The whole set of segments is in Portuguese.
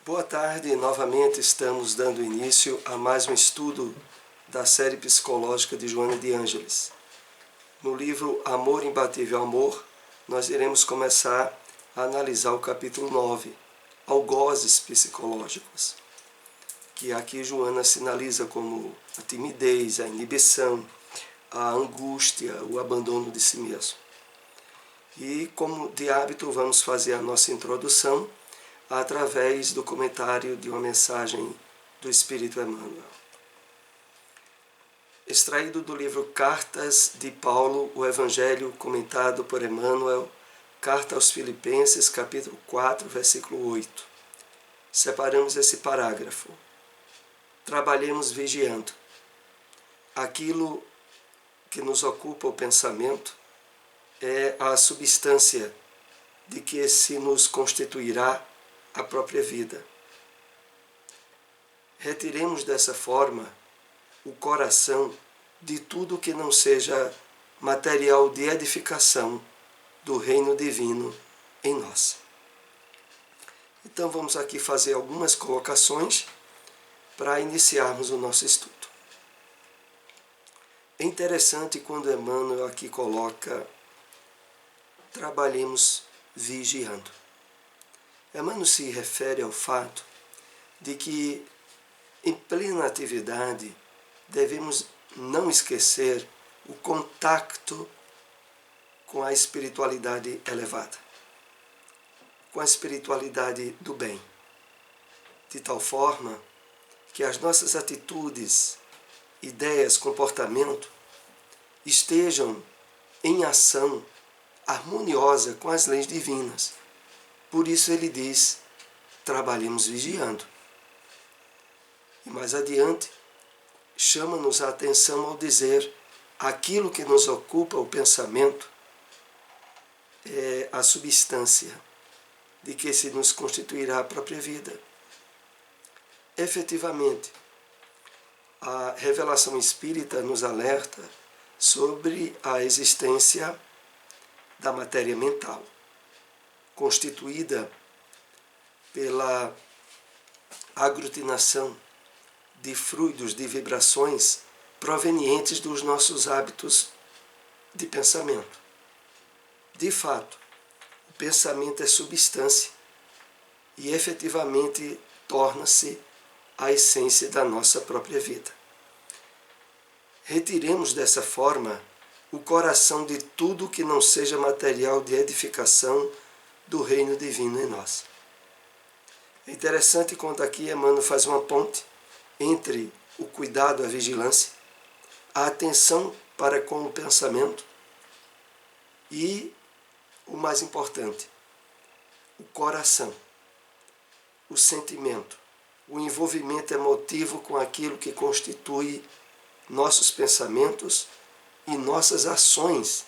Boa tarde, novamente estamos dando início a mais um estudo da série psicológica de Joana de Ângeles. No livro Amor Imbatível Amor, nós iremos começar a analisar o capítulo 9, Algozes Psicológicos, que aqui Joana sinaliza como a timidez, a inibição, a angústia, o abandono de si mesmo. E como de hábito vamos fazer a nossa introdução através do comentário de uma mensagem do Espírito Emmanuel. Extraído do livro Cartas de Paulo, o Evangelho comentado por Emmanuel, Carta aos Filipenses, capítulo 4, versículo 8. Separamos esse parágrafo. Trabalhemos vigiando. Aquilo que nos ocupa o pensamento é a substância de que se nos constituirá a própria vida. Retiremos dessa forma o coração de tudo que não seja material de edificação do reino divino em nós. Então vamos aqui fazer algumas colocações para iniciarmos o nosso estudo. É interessante quando Emmanuel aqui coloca: trabalhemos vigiando. Emmanuel se refere ao fato de que, em plena atividade, devemos não esquecer o contato com a espiritualidade elevada, com a espiritualidade do bem, de tal forma que as nossas atitudes, ideias, comportamento estejam em ação harmoniosa com as leis divinas. Por isso ele diz: trabalhemos vigiando. E mais adiante, chama-nos a atenção ao dizer: aquilo que nos ocupa o pensamento é a substância de que se nos constituirá a própria vida. Efetivamente, a revelação espírita nos alerta sobre a existência da matéria mental, constituída pela aglutinação de fluidos, de vibrações provenientes dos nossos hábitos de pensamento. De fato, o pensamento é substância e efetivamente torna-se a essência da nossa própria vida. Retiremos dessa forma o coração de tudo que não seja material de edificação do reino divino em nós. É interessante quando aqui Emmanuel faz uma ponte entre o cuidado, a vigilância, a atenção para com o pensamento e, o mais importante, o coração, o sentimento, o envolvimento emotivo com aquilo que constitui nossos pensamentos e nossas ações.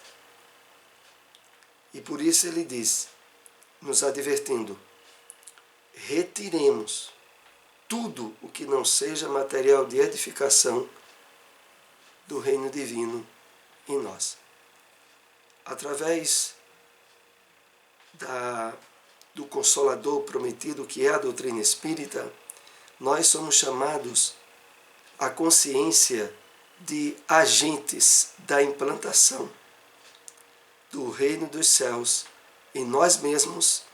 E por isso ele diz, nos advertindo: retiremos tudo o que não seja material de edificação do reino divino em nós. Através do Consolador prometido, que é a doutrina espírita, nós somos chamados à consciência de agentes da implantação do reino dos céus em nós mesmos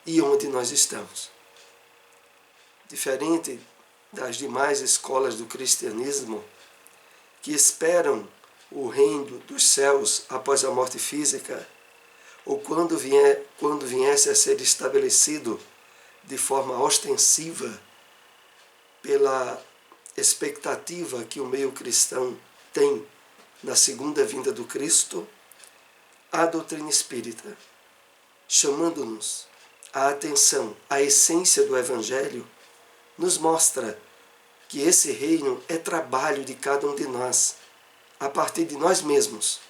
e onde nós estamos. Diferente das demais escolas do cristianismo, que esperam o reino dos céus após a morte física, ou quando viesse a ser estabelecido de forma ostensiva pela expectativa que o meio cristão tem na segunda vinda do Cristo, a doutrina espírita, chamando-nos a atenção à essência do Evangelho, nos mostra que esse reino é trabalho de cada um de nós, a partir de nós mesmos,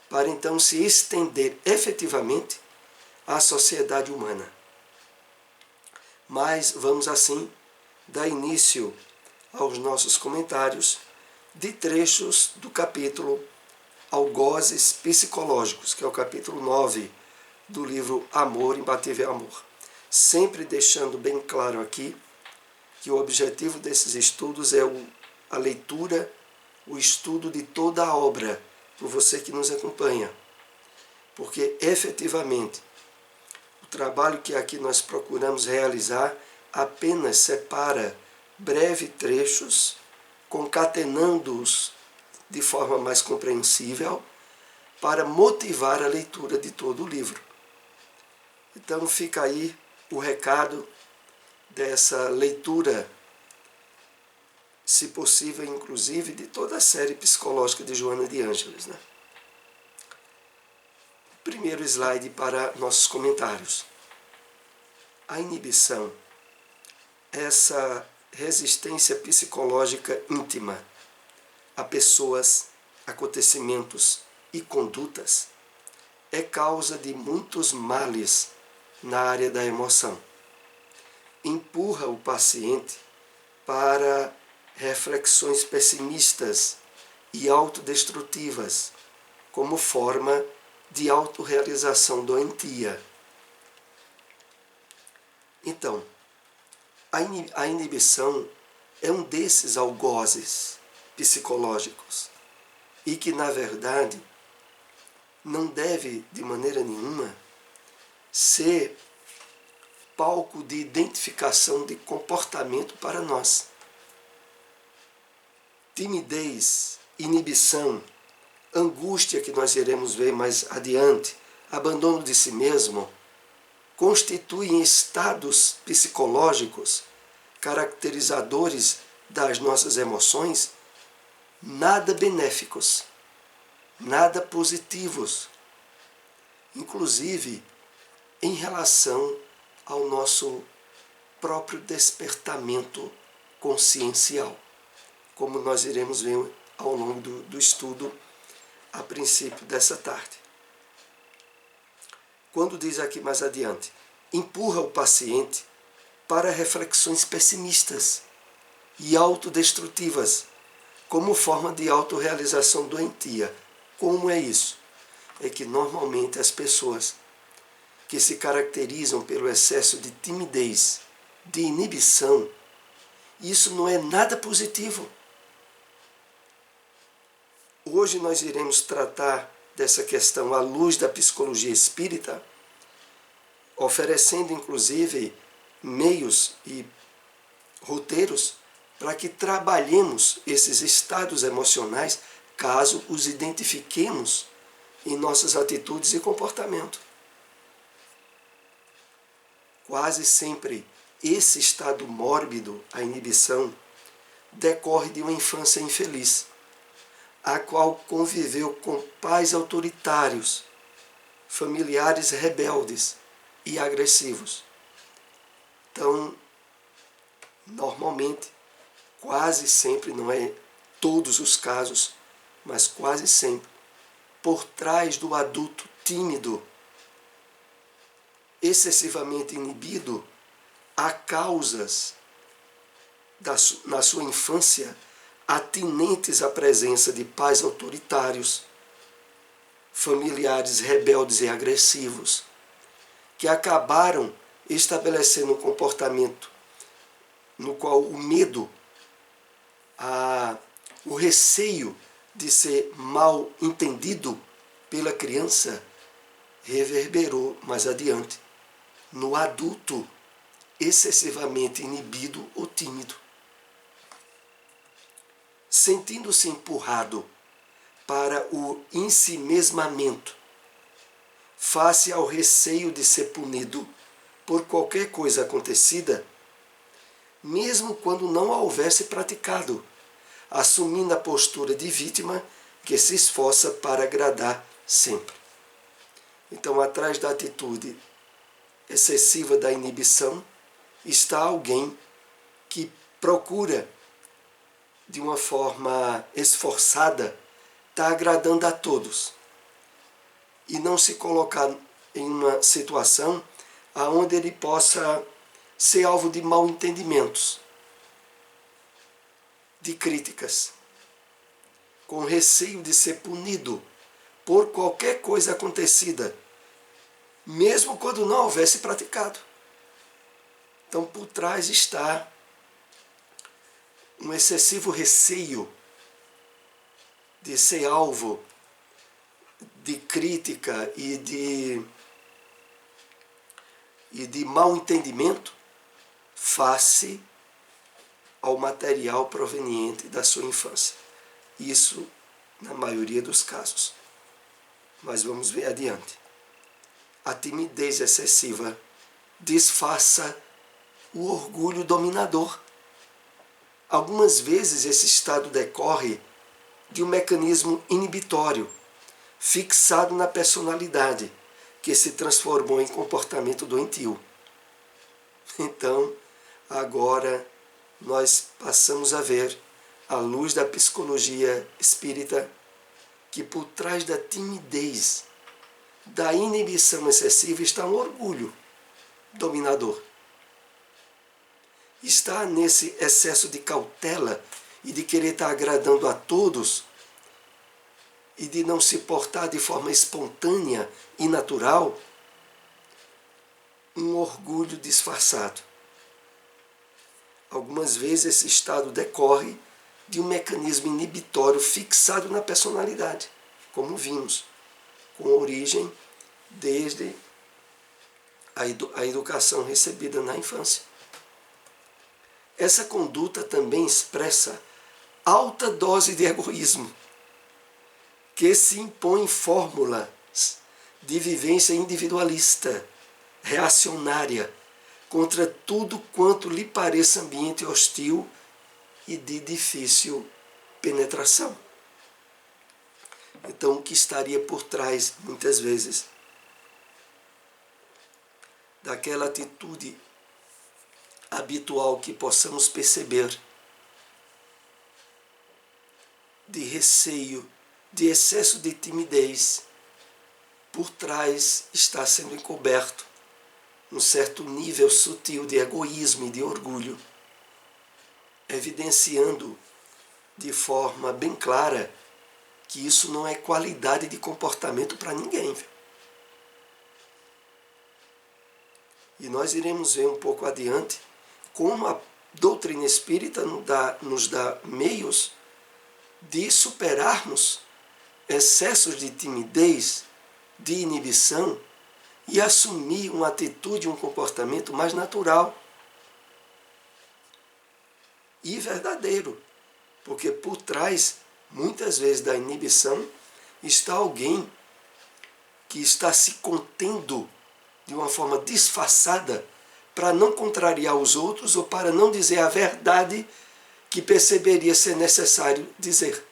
para então se estender efetivamente à sociedade humana. Mas vamos assim dar início aos nossos comentários de trechos do capítulo Algozes Psicológicos, que é o capítulo 9 do livro Amor Imbatível Amor. sempre deixando bem claro aqui que o objetivo desses estudos é a leitura, o estudo de toda a obra, por você que nos acompanha. Porque, efetivamente, o trabalho que aqui nós procuramos realizar apenas separa breves trechos, concatenando-os de forma mais compreensível, para motivar a leitura de todo o livro. Então fica aí o recado dessa leitura, se possível, inclusive, de toda a série psicológica de Joana de Ângeles, né? Primeiro slide para nossos comentários. A inibição, essa resistência psicológica íntima a pessoas, acontecimentos e condutas, é causa de muitos males na área da emoção. Empurra o paciente para reflexões pessimistas e autodestrutivas, como forma de autorrealização doentia. Então, a inibição é um desses algozes psicológicos e que, na verdade, não deve, de maneira nenhuma, ser palco de identificação de comportamento para nós. Timidez, inibição, angústia, que nós iremos ver mais adiante, abandono de si mesmo, constituem estados psicológicos caracterizadores das nossas emoções nada benéficos, nada positivos, inclusive em relação ao nosso próprio despertamento consciencial, como nós iremos ver ao longo do estudo a princípio dessa tarde. Quando diz aqui mais adiante, empurra o paciente para reflexões pessimistas e autodestrutivas, como forma de autorrealização doentia. Como é isso? É que normalmente as pessoas que se caracterizam pelo excesso de timidez, de inibição, isso não é nada positivo. Hoje nós iremos tratar dessa questão à luz da psicologia espírita, oferecendo inclusive meios e roteiros para que trabalhemos esses estados emocionais, caso os identifiquemos em nossas atitudes e comportamento. Quase sempre esse estado mórbido, a inibição, decorre de uma infância infeliz, a qual conviveu com pais autoritários, familiares rebeldes e agressivos. Então, normalmente, quase sempre, não é todos os casos, mas quase sempre, por trás do adulto tímido, excessivamente inibido, há causas na sua infância atinentes à presença de pais autoritários, familiares rebeldes e agressivos, que acabaram estabelecendo um comportamento no qual o medo, o receio de ser mal entendido pela criança reverberou mais adiante no adulto excessivamente inibido ou tímido. Sentindo-se empurrado para o ensimesmamento, face ao receio de ser punido por qualquer coisa acontecida, mesmo quando não a houvesse praticado, assumindo a postura de vítima que se esforça para agradar sempre. Então, atrás da atitude excessiva da inibição, está alguém que procura, de uma forma esforçada, estar agradando a todos e não se colocar em uma situação onde ele possa ser alvo de mal entendimentos, de críticas, com receio de ser punido por qualquer coisa acontecida, mesmo quando não houvesse praticado. Então, por trás está um excessivo receio de ser alvo de crítica e de mal entendimento face ao material proveniente da sua infância. Isso na maioria dos casos. Mas vamos ver adiante. A timidez excessiva disfarça o orgulho dominador. Algumas vezes esse estado decorre de um mecanismo inibitório, fixado na personalidade, que se transformou em comportamento doentio. Então, agora nós passamos a ver, à luz da psicologia espírita, que por trás da timidez, da inibição excessiva, está um orgulho dominador. Está nesse excesso de cautela e de querer estar agradando a todos e de não se portar de forma espontânea e natural, um orgulho disfarçado. Algumas vezes esse estado decorre de um mecanismo inibitório fixado na personalidade, como vimos, com origem desde a educação recebida na infância. Essa conduta também expressa alta dose de egoísmo, que se impõe fórmulas de vivência individualista, reacionária, contra tudo quanto lhe pareça ambiente hostil e de difícil penetração. Então, o que estaria por trás, muitas vezes, daquela atitude habitual que possamos perceber, de receio, de excesso de timidez, por trás está sendo encoberto um certo nível sutil de egoísmo e de orgulho, evidenciando de forma bem clara que isso não é qualidade de comportamento para ninguém. E nós iremos ver um pouco adiante como a doutrina espírita nos dá meios de superarmos excessos de timidez, de inibição e assumir uma atitude, um comportamento mais natural e verdadeiro. Porque por trás, muitas vezes, da inibição está alguém que está se contendo de uma forma disfarçada para não contrariar os outros ou para não dizer a verdade que perceberia ser necessário dizer.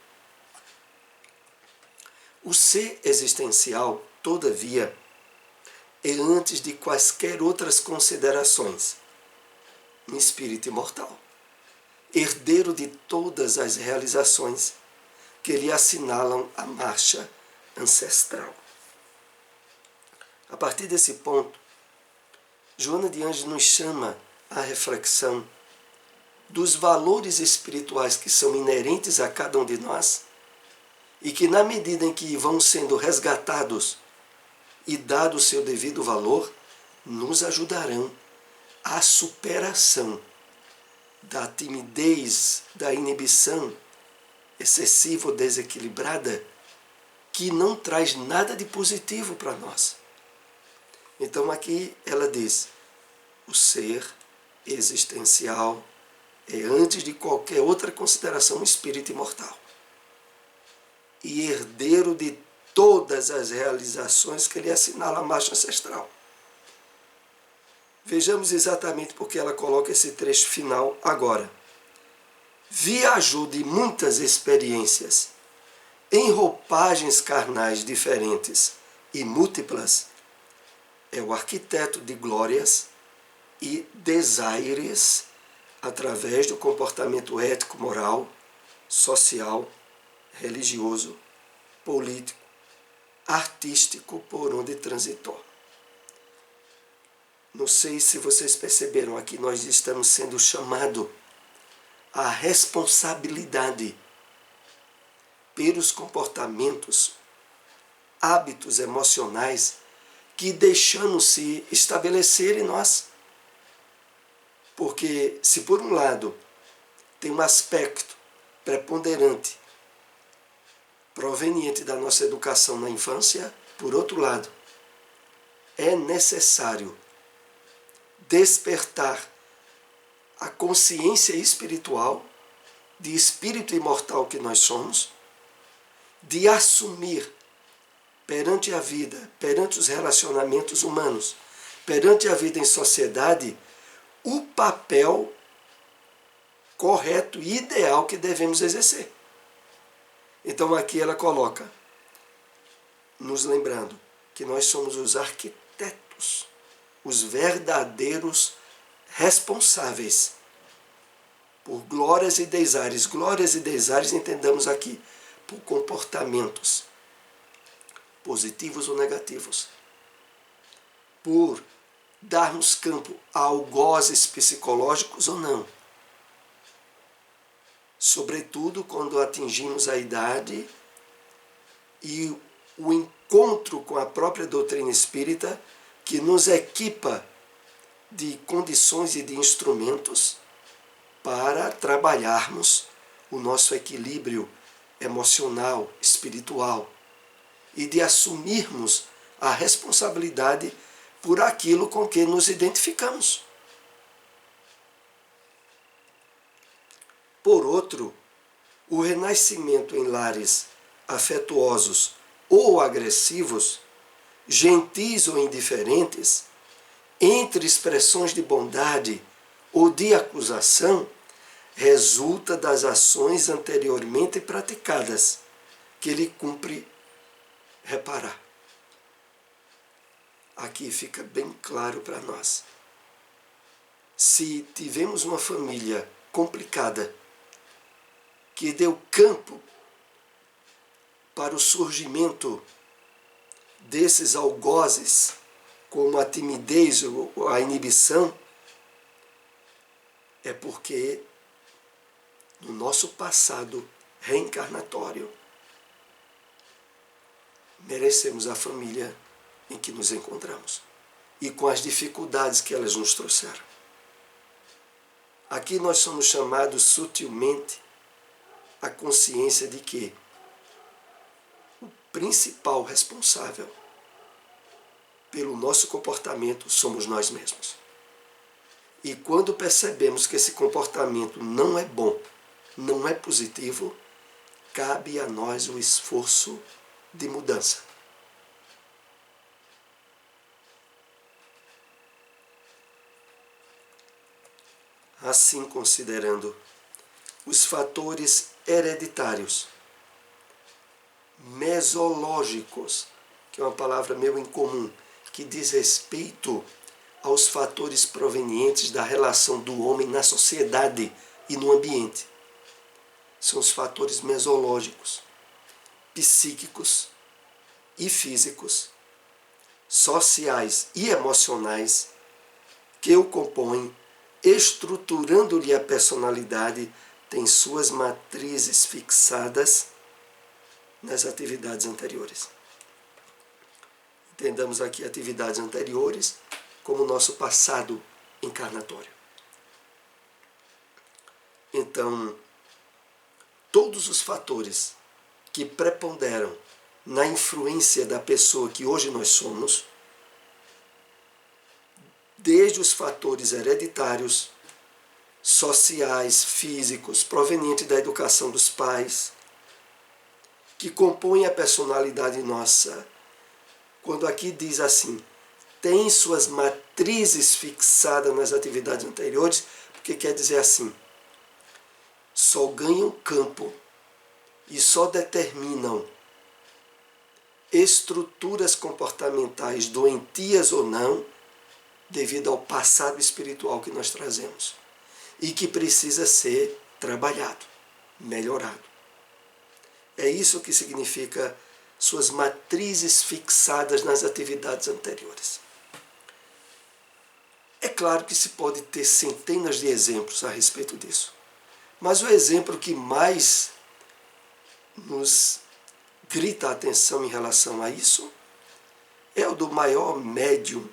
O ser existencial, todavia, é antes de quaisquer outras considerações um espírito imortal, herdeiro de todas as realizações que lhe assinalam a marcha ancestral. A partir desse ponto, Joana de Ângeles nos chama à reflexão dos valores espirituais que são inerentes a cada um de nós e que, na medida em que vão sendo resgatados e dado o seu devido valor, nos ajudarão à superação da timidez, da inibição excessiva ou desequilibrada, que não traz nada de positivo para nós. Então aqui ela diz, o ser existencial é, antes de qualquer outra consideração, um espírito imortal e herdeiro de todas as realizações que lhe assinala a marcha ancestral. Vejamos exatamente porque ela coloca esse trecho final agora. Viajou de muitas experiências, em roupagens carnais diferentes e múltiplas, é o arquiteto de glórias e desaires através do comportamento ético, moral, social, religioso, político, artístico por onde transitou. Não sei se vocês perceberam, aqui nós estamos sendo chamados à responsabilidade pelos comportamentos, hábitos emocionais que deixamos-se estabelecer em nós. Porque se por um lado tem um aspecto preponderante proveniente da nossa educação na infância, por outro lado, é necessário despertar a consciência espiritual de espírito imortal que nós somos, de assumir perante a vida, perante os relacionamentos humanos, perante a vida em sociedade, o papel correto e ideal que devemos exercer. Então aqui ela coloca, nos lembrando que nós somos os arquitetos, os verdadeiros responsáveis por glórias e desares. Glórias e desares entendamos aqui por comportamentos positivos ou negativos, por darmos campo a algozes psicológicos ou não. Sobretudo quando atingimos a idade e o encontro com a própria doutrina espírita, que nos equipa de condições e de instrumentos para trabalharmos o nosso equilíbrio emocional, espiritual, e de assumirmos a responsabilidade por aquilo com que nos identificamos. Por outro, o renascimento em lares afetuosos ou agressivos, gentis ou indiferentes, entre expressões de bondade ou de acusação, resulta das ações anteriormente praticadas, que lhe cumpre reparar. Aqui fica bem claro para nós. Se tivemos uma família complicada, que deu campo para o surgimento desses algozes, como a timidez ou a inibição, é porque no nosso passado reencarnatório merecemos a família em que nos encontramos e com as dificuldades que elas nos trouxeram. Aqui nós somos chamados sutilmente à consciência de que o principal responsável pelo nosso comportamento somos nós mesmos. E quando percebemos que esse comportamento não é bom, não é positivo, cabe a nós o esforço de mudança. Assim, considerando os fatores hereditários, mesológicos, que é uma palavra meio incomum, que diz respeito aos fatores provenientes da relação do homem na sociedade e no ambiente. São os fatores mesológicos, psíquicos e físicos, sociais e emocionais, que o compõem, estruturando-lhe a personalidade, tem suas matrizes fixadas nas atividades anteriores. Entendamos aqui atividades anteriores como nosso passado encarnatório. Então, todos os fatores que preponderam na influência da pessoa que hoje nós somos, desde os fatores hereditários, sociais, físicos, provenientes da educação dos pais, que compõem a personalidade nossa. Quando aqui diz assim, tem suas matrizes fixadas nas atividades anteriores, porque quer dizer assim, só ganham campo e só determinam estruturas comportamentais doentias ou não, devido ao passado espiritual que nós trazemos e que precisa ser trabalhado, melhorado. É isso que significa suas matrizes fixadas nas atividades anteriores. É claro que se pode ter centenas de exemplos a respeito disso, mas o exemplo que mais nos grita a atenção em relação a isso é o do maior médium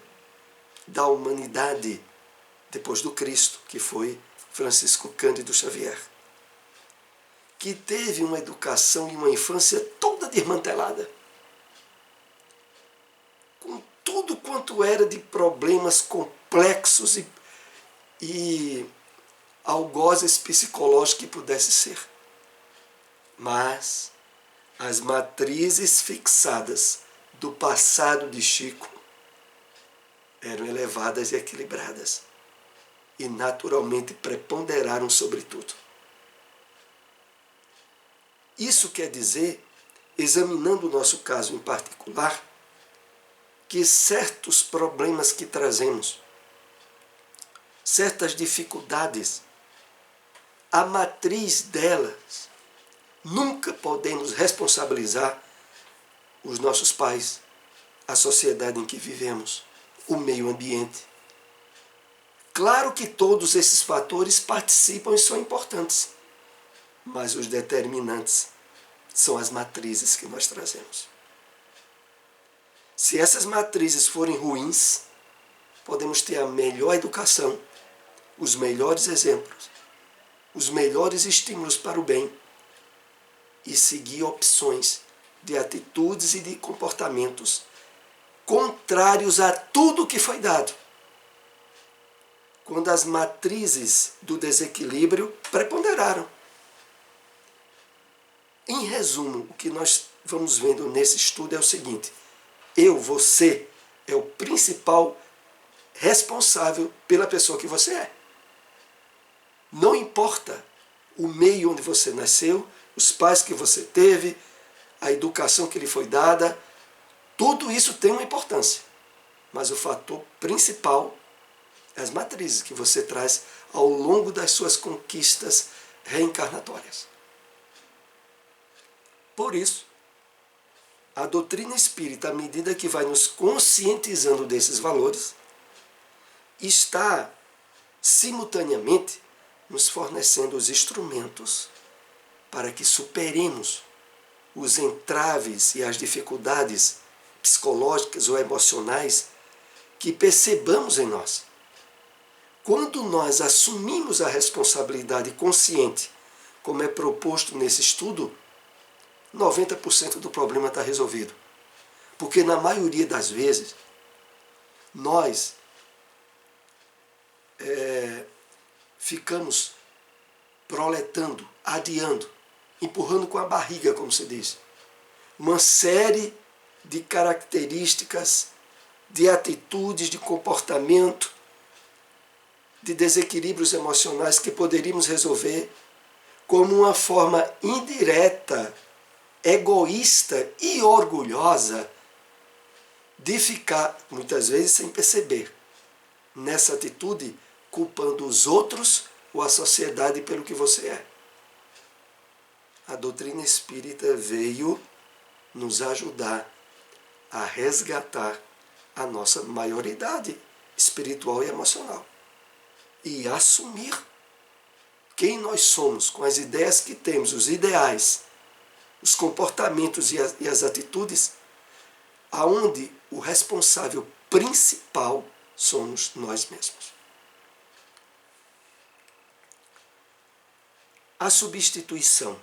da humanidade depois do Cristo, que foi Francisco Cândido Xavier, que teve uma educação e uma infância toda desmantelada, com tudo quanto era de problemas complexos e algozes psicológicos que pudesse ser. Mas as matrizes fixadas do passado de Chico eram elevadas e equilibradas e naturalmente preponderaram sobre tudo. Isso quer dizer, examinando o nosso caso em particular, que certos problemas que trazemos, certas dificuldades, a matriz delas, nunca podemos responsabilizar os nossos pais, a sociedade em que vivemos, o meio ambiente. Claro que todos esses fatores participam e são importantes, mas os determinantes são as matrizes que nós trazemos. Se essas matrizes forem ruins, podemos ter a melhor educação, os melhores exemplos, os melhores estímulos para o bem e seguir opções de atitudes e de comportamentos contrários a tudo que foi dado, quando as matrizes do desequilíbrio preponderaram. Em resumo, o que nós vamos vendo nesse estudo é o seguinte: você é o principal responsável pela pessoa que você é. Não importa o meio onde você nasceu, os pais que você teve, a educação que lhe foi dada, tudo isso tem uma importância. Mas o fator principal é as matrizes que você traz ao longo das suas conquistas reencarnatórias. Por isso, a doutrina espírita, à medida que vai nos conscientizando desses valores, está simultaneamente nos fornecendo os instrumentos para que superemos os entraves e as dificuldades psicológicas ou emocionais que percebamos em nós. Quando nós assumimos a responsabilidade consciente, como é proposto nesse estudo, 90% do problema está resolvido. Porque na maioria das vezes, nós ficamos proletando, adiando, empurrando com a barriga, como se diz, uma série de características, de atitudes, de comportamento, de desequilíbrios emocionais que poderíamos resolver como uma forma indireta, egoísta e orgulhosa de ficar, muitas vezes sem perceber, nessa atitude, culpando os outros ou a sociedade pelo que você é. A doutrina espírita veio nos ajudar a resgatar a nossa maioridade espiritual e emocional e assumir quem nós somos, com as ideias que temos, os ideais, os comportamentos e as atitudes, aonde o responsável principal somos nós mesmos. A substituição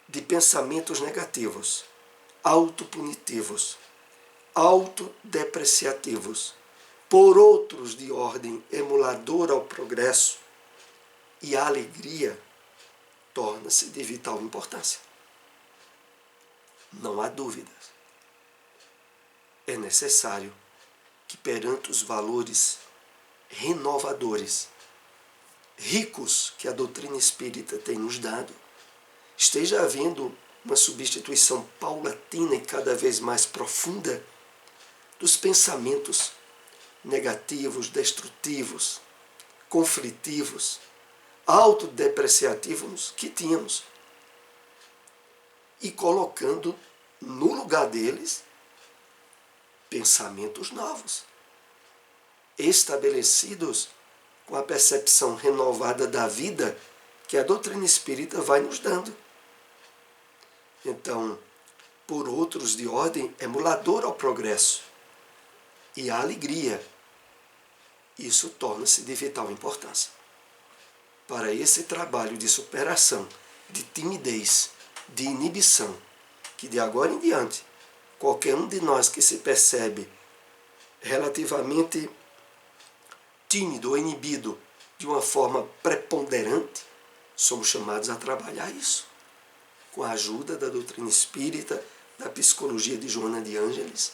de pensamentos negativos, autopunitivos, autodepreciativos, por outros de ordem emuladora ao progresso e à alegria, torna-se de vital importância. Não há dúvidas. É necessário que perante os valores renovadores, ricos que a doutrina espírita tem nos dado, esteja havendo uma substituição paulatina e cada vez mais profunda dos pensamentos negativos, destrutivos, conflitivos, autodepreciativos que tínhamos, e colocando no lugar deles pensamentos novos, estabelecidos com a percepção renovada da vida que a doutrina espírita vai nos dando. Então, por outros de ordem emuladora ao progresso e à alegria, isso torna-se de vital importância. Para esse trabalho de superação, de timidez, de inibição, que de agora em diante, qualquer um de nós que se percebe relativamente tímido ou inibido de uma forma preponderante, somos chamados a trabalhar isso, com a ajuda da doutrina espírita, da psicologia de Joana de Ângeles.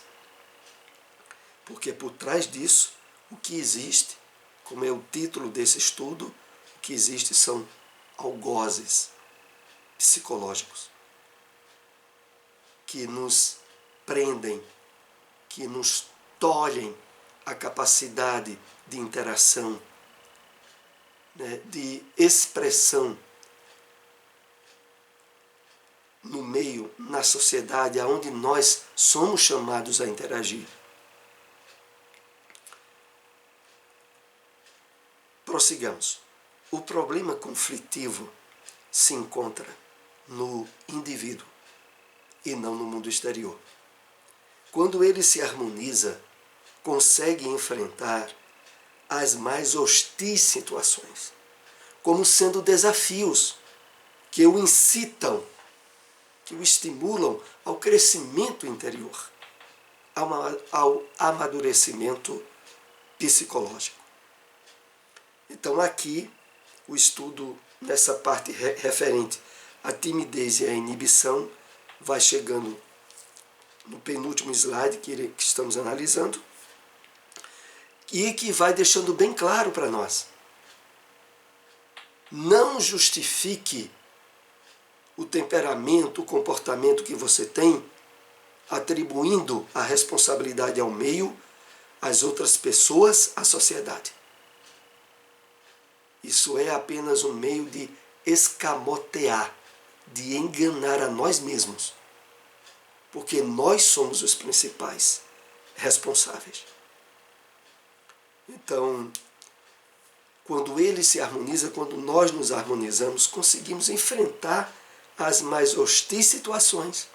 Porque por trás disso, o que existe, como é o título desse estudo, o que existe são algozes psicológicos que nos prendem, que nos tolhem a capacidade de interação, né, de expressão no meio, na sociedade, aonde nós somos chamados a interagir. Prossigamos. O problema conflitivo se encontra no indivíduo e não no mundo exterior. Quando ele se harmoniza, consegue enfrentar as mais hostis situações, como sendo desafios que o incitam, que o estimulam ao crescimento interior, ao amadurecimento psicológico. Então aqui o estudo nessa parte referente à timidez e à inibição vai chegando no penúltimo slide que estamos analisando e que vai deixando bem claro para nós. Não justifique o temperamento, o comportamento que você tem, atribuindo a responsabilidade ao meio, às outras pessoas, à sociedade. Isso é apenas um meio de escamotear, de enganar a nós mesmos, porque nós somos os principais responsáveis. Então, quando ele se harmoniza, quando nós nos harmonizamos, conseguimos enfrentar as mais hostis situações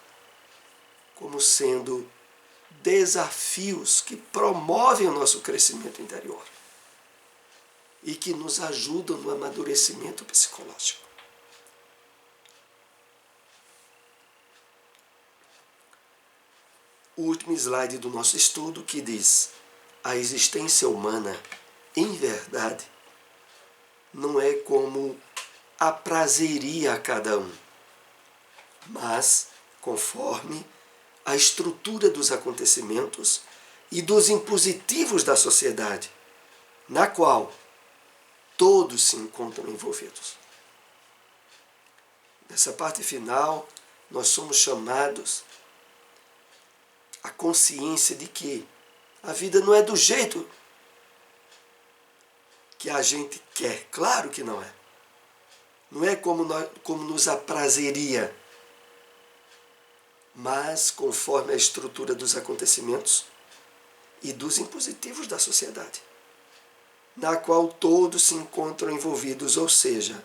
como sendo desafios que promovem o nosso crescimento interior e que nos ajudam no amadurecimento psicológico. O último slide do nosso estudo que diz: a existência humana, em verdade, não é como aprazeria a cada um, mas conforme a estrutura dos acontecimentos e dos impositivos da sociedade, na qual todos se encontram envolvidos. Nessa parte final, nós somos chamados à consciência de que a vida não é do jeito que a gente quer. Claro que não é. Não é como nos aprazeria, mas conforme a estrutura dos acontecimentos e dos impositivos da sociedade, na qual todos se encontram envolvidos, ou seja,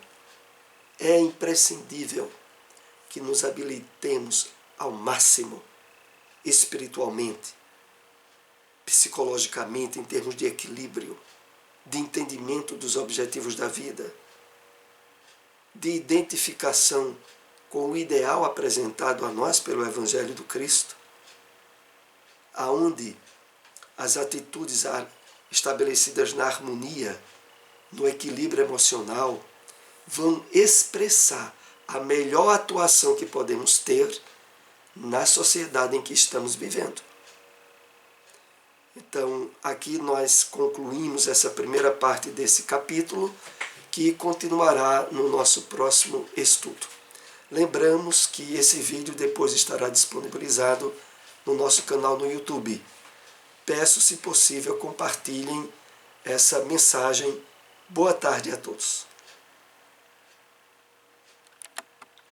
é imprescindível que nos habilitemos ao máximo, espiritualmente, psicologicamente, em termos de equilíbrio, de entendimento dos objetivos da vida, de identificação com o ideal apresentado a nós pelo Evangelho do Cristo, aonde as atitudes estabelecidas na harmonia, no equilíbrio emocional, vão expressar a melhor atuação que podemos ter na sociedade em que estamos vivendo. Então, aqui nós concluímos essa primeira parte desse capítulo, que continuará no nosso próximo estudo. Lembramos que esse vídeo depois estará disponibilizado no nosso canal no YouTube. Peço, se possível, compartilhem essa mensagem. Boa tarde a todos.